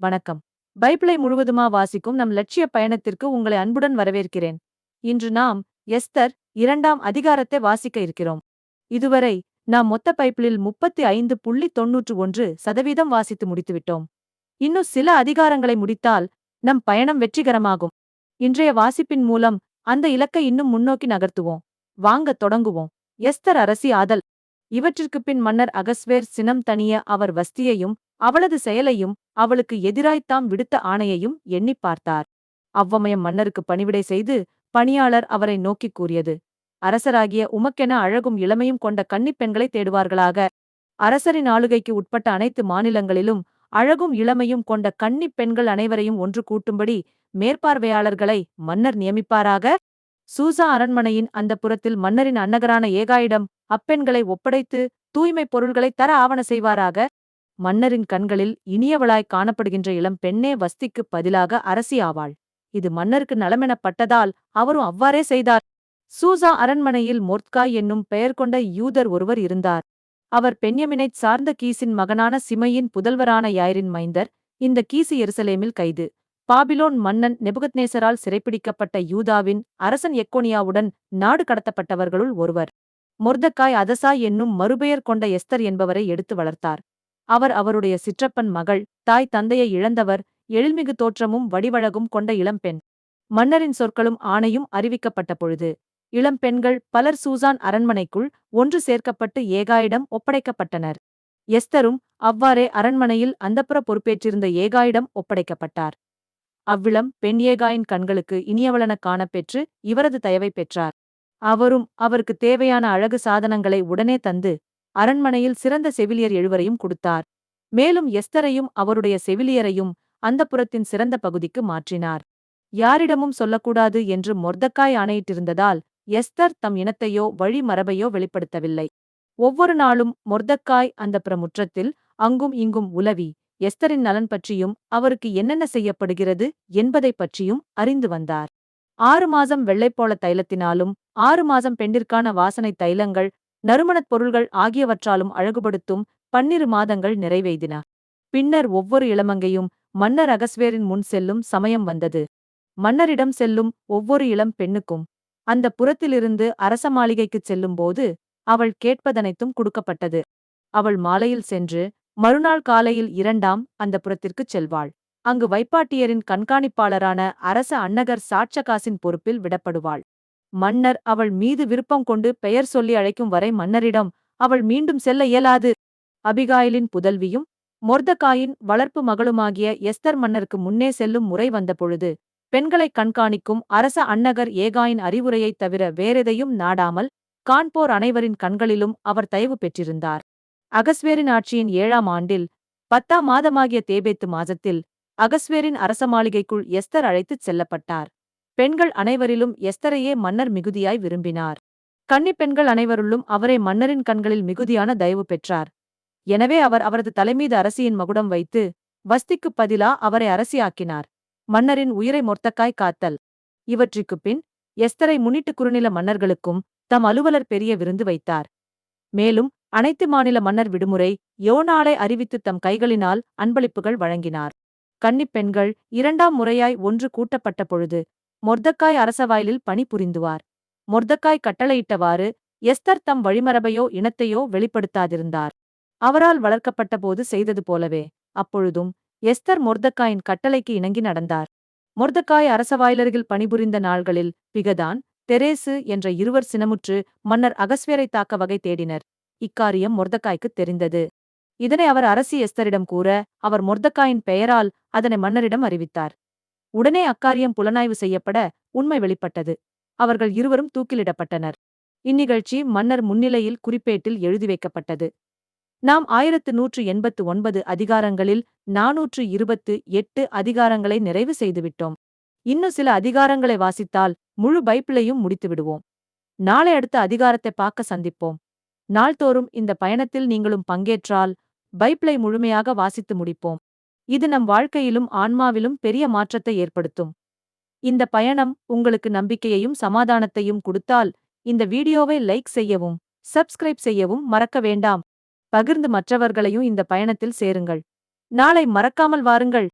வணக்கம். பைபிளை முழுவதுமா வாசிக்கும் நம் லட்சிய பயணத்திற்கு உங்களை அன்புடன் வரவேற்கிறேன். இன்று நாம் எஸ்தர் 2ஆம் அதிகாரத்தை வாசிக்க இருக்கிறோம். இதுவரை நாம் மொத்த பைபிளில் 35.91% வாசித்து முடித்துவிட்டோம். இன்னும் சில அதிகாரங்களை முடித்தால் நம் பயணம் வெற்றிகரமாகும். இன்றைய வாசிப்பின் மூலம் அந்த இலக்கை இன்னும் முன்னோக்கி நகர்த்துவோம். வாங்க தொடங்குவோம். எஸ்தர் அரசி ஆதல். இவற்றிற்கு பின் மன்னர் அகஸ்வேர் சினம் தணிய அவர் வஸ்தியையும் அவளது செயலையும் அவளுக்கு எதிராய்த்தாம் விடுத்த ஆணையையும் எண்ணிப் பார்த்தார். அவ்வமயம் மன்னருக்கு பணிவிடை செய்து பணியாளர் அவரை நோக்கிக் கூறியது: அரசராகிய உமக்கென அழகும் இளமையும் கொண்ட கன்னிப் பெண்களை தேடுவார்களாக. அரசரின் ஆளுகைக்கு உட்பட்ட அனைத்து மாநிலங்களிலும் அழகும் இளமையும் கொண்ட கன்னிப் பெண்கள் அனைவரையும் ஒன்று கூட்டும்படி மேற்பார்வையாளர்களை மன்னர் நியமிப்பாராக. சூசா அரண்மனையின் அந்த புறத்தில் மன்னரின் அன்னகரான ஏகாயிடம் அப்பெண்களை ஒப்படைத்து தூய்மைப் பொருள்களை தர ஆவண செய்வாராக. மன்னரின் கண்களில் இனியவளாய் காணப்படுகின்ற இளம் பெண்ணே வஸ்திக்குப் பதிலாக அரசி ஆவாள். இது மன்னருக்கு நலமெனப்பட்டதால் அவரும் அவ்வாறே செய்தார். சூசா அரண்மனையில் மொர்த்காய் என்னும் பெயர் கொண்ட யூதர் ஒருவர் இருந்தார். அவர் பென்யமினைச் சார்ந்த கீசின் மகனான சிமையின் புதல்வரான யாயிரின் மைந்தர். இந்த கீசு எருசலேமில் கைது. பாபிலோன் மன்னன் நெபுகத்நேசரால் சிறைப்பிடிக்கப்பட்ட யூதாவின் அரசன் எக்கோனியாவுடன் நாடு கடத்தப்பட்டவர்களுள் ஒருவர். மொர்தக்காய் அதசாய் என்னும் மறுபெயர் கொண்ட எஸ்தர் என்பவரை எடுத்து வளர்த்தார். அவர் அவருடைய சிற்றப்பன் மகள். தாய் தந்தையை இழந்தவர். எழில்மிகு தோற்றமும் வடிவழகும் கொண்ட இளம்பெண். மன்னரின் சொற்களும் ஆணையும் அறிவிக்கப்பட்ட பொழுது இளம்பெண்கள் பலர் சூசான் அரண்மனைக்குள் ஒன்று சேர்க்கப்பட்டு ஏகாயிடம் ஒப்படைக்கப்பட்டனர். எஸ்தரும் அவ்வாறே அரண்மனையில் அந்தப்புற பொறுப்பேற்றிருந்த ஏகாயிடம் ஒப்படைக்கப்பட்டார். அவ்விளம் பெண் ஏகாயின் கண்களுக்கு இனியவளெனக் காணப்பெற்று இவரது தயவை பெற்றார். அவரும் அவருக்கு தேவையான அழகு சாதனங்களை உடனே தந்து அரண்மனையில் சிறந்த செவிலியர் 7வரையும் கொடுத்தார். மேலும் எஸ்தரையும் அவருடைய செவிலியரையும் அந்தப்புறத்தின் சிறந்த பகுதிக்கு மாற்றினார். யாரிடமும் சொல்லக்கூடாது என்று மொர்தக்காய் ஆணையிட்டிருந்ததால் எஸ்தர் தம் இனத்தையோ வழி மரபையோ வெளிப்படுத்தவில்லை. ஒவ்வொரு நாளும் மொர்தக்காய் அந்தப்புற முற்றத்தில் அங்கும் இங்கும் உலவி எஸ்தரின் நலன் பற்றியும் அவருக்கு என்னென்ன செய்யப்படுகிறது என்பதைப் பற்றியும் அறிந்து வந்தார். 6 மாதம் வெள்ளைப்போள தைலத்தினாலும் 6 மாதம் பெண்டிற்கான வாசனை தைலங்கள் நறுமணப் பொருள்கள் ஆகியவற்றாலும் அழகுபடுத்தும் 12 மாதங்கள் நிறைவெய்தின. பின்னர் ஒவ்வொரு இளமங்கையும் மன்னர் அகஸ்வேரின் முன் செல்லும் சமயம் வந்தது. மன்னரிடம் செல்லும் ஒவ்வொரு இளம் பெண்ணுக்கும் அந்த புறத்திலிருந்து அரச மாளிகைக்குச் செல்லும்போது அவள் கேட்பதனைத்தும் கொடுக்கப்பட்டது. அவள் மாலையில் சென்று மறுநாள் காலையில் 2ஆம் அந்த புறத்திற்குச் செல்வாள். அங்கு வைப்பாட்டியரின் கண்காணிப்பாளரான அரச அன்னகர் சாட்சகாசின் பொறுப்பில் விடப்படுவாள். மன்னர் அவள் மீது விருப்பம் கொண்டு பெயர் சொல்லி அழைக்கும் வரை மன்னரிடம் அவள் மீண்டும் செல்ல இயலாது. அபிகாயிலின் புதல்வியும் மொர்தக்காயின் வளர்ப்பு மகளுமாகிய எஸ்தர் மன்னருக்கு முன்னே செல்லும் முறை வந்தபொழுது பெண்களைக் கண்காணிக்கும் அரச அன்னகர் ஏகாயின் அறிவுரையைத் தவிர வேறெதையும் நாடாமல் காண்போர் அனைவரின் கண்களிலும் அவர் தயவு பெற்றிருந்தார். அகஸ்வேரின் ஆட்சியின் 7ஆம் ஆண்டில் 10ஆம் மாதமாகிய தேபேத்து மாதத்தில் அகஸ்வேரின் அரச மாளிகைக்குள் எஸ்தர் அழைத்துச் செல்லப்பட்டார். பெண்கள் அனைவரிலும் எஸ்தரையே மன்னர் மிகுதியாய் விரும்பினார். கன்னிப் பெண்கள் அனைவருள்ளும் அவரே மன்னரின் கண்களில் மிகுதியான தயவு பெற்றார். எனவே அவர் அவரது தலைமீது அரசியின் மகுடம் வைத்து வஸ்திக்குப் பதிலா அவரை அரசியாக்கினார். மன்னரின் உயிரை மொர்தக்காய் காத்தல். இவற்றிற்குப் பின் எஸ்தரை முன்னிட்டு குறுநில மன்னர்களுக்கும் தம் அலுவலர் பெரிய விருந்து வைத்தார். மேலும் அனைத்து மாநில மன்னர் விடுமுறை யோனாளை அறிவித்து தம் கைகளினால் அன்பளிப்புகள் வழங்கினார். கன்னிப் பெண்கள் 2ஆம் முறையாய் ஒன்று கூட்டப்பட்ட பொழுது மொர்தக்காய் அரசவாயிலில் பணி புரிந்துவார். மொர்தக்காய் கட்டளையிட்டவாறு எஸ்தர் தம் வழிமரபையோ இனத்தையோ வெளிப்படுத்தாதிருந்தார். அவரால் வளர்க்கப்பட்ட போது செய்தது போலவே அப்பொழுதும் எஸ்தர் மொர்தக்காயின் கட்டளைக்கு இணங்கி நடந்தார். மொர்தக்காய் அரசவாயிலருகில் பணிபுரிந்த நாள்களில் பிகதான் தெரேசு என்ற இருவர் சினமுற்று மன்னர் அகஸ்வேரை தாக்க வகை தேடினர். இக்காரியம் மொர்தக்காய்க்குத் தெரிந்தது. இதனை அவர் அரசி எஸ்தரிடம் கூற அவர் மொர்தக்காயின் பெயரால் அதனை மன்னரிடம் அறிவித்தார். உடனே அக்காரியம் புலனாய்வு செய்யப்பட உண்மை வெளிப்பட்டது. அவர்கள் இருவரும் தூக்கிலிடப்பட்டனர். இந்நிகழ்ச்சி மன்னர் முன்னிலையில் குறிப்பேட்டில் எழுதி வைக்கப்பட்டது. நாம் 1189 அதிகாரங்களில் 428 அதிகாரங்களை நிறைவு செய்துவிட்டோம். இன்னும் சில அதிகாரங்களை வாசித்தால் முழு பைபிளையும் முடித்து விடுவோம். நாளை அடுத்த அதிகாரத்தை பார்க்க சந்திப்போம். நாள்தோறும் இந்த பயணத்தில் நீங்களும் பங்கேற்றால் பைபிளை முழுமையாக வாசித்து முடிப்போம். இது நம் வாழ்க்கையிலும் ஆன்மாவிலும் பெரிய மாற்றத்தை ஏற்படுத்தும். இந்த பயணம் உங்களுக்கு நம்பிக்கையையும் சமாதானத்தையும் கொடுத்தால் இந்த வீடியோவை லைக் செய்யவும் சப்ஸ்கிரைப் செய்யவும் மறக்க வேண்டாம். பகிர்ந்து மற்றவர்களையும் இந்த பயணத்தில் சேருங்கள். நாளை மறக்காமல் வாருங்கள்.